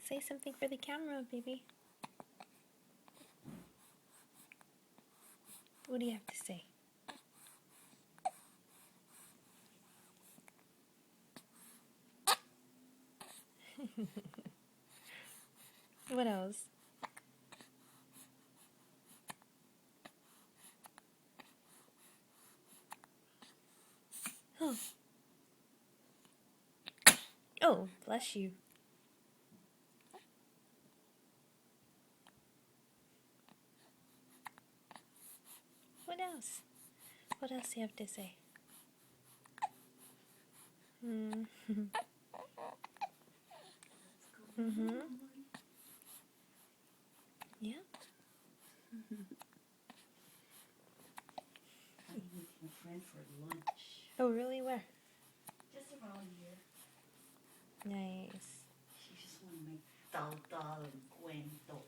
Say something for the camera, baby. What do you have to say? What else? Oh. Oh, bless you. What else? What else do you have to say? Mm-hmm. Yeah? I'm with my friend for lunch. Oh, really? Where? Just around here. Nice. She just want to make tal-tal and cuento.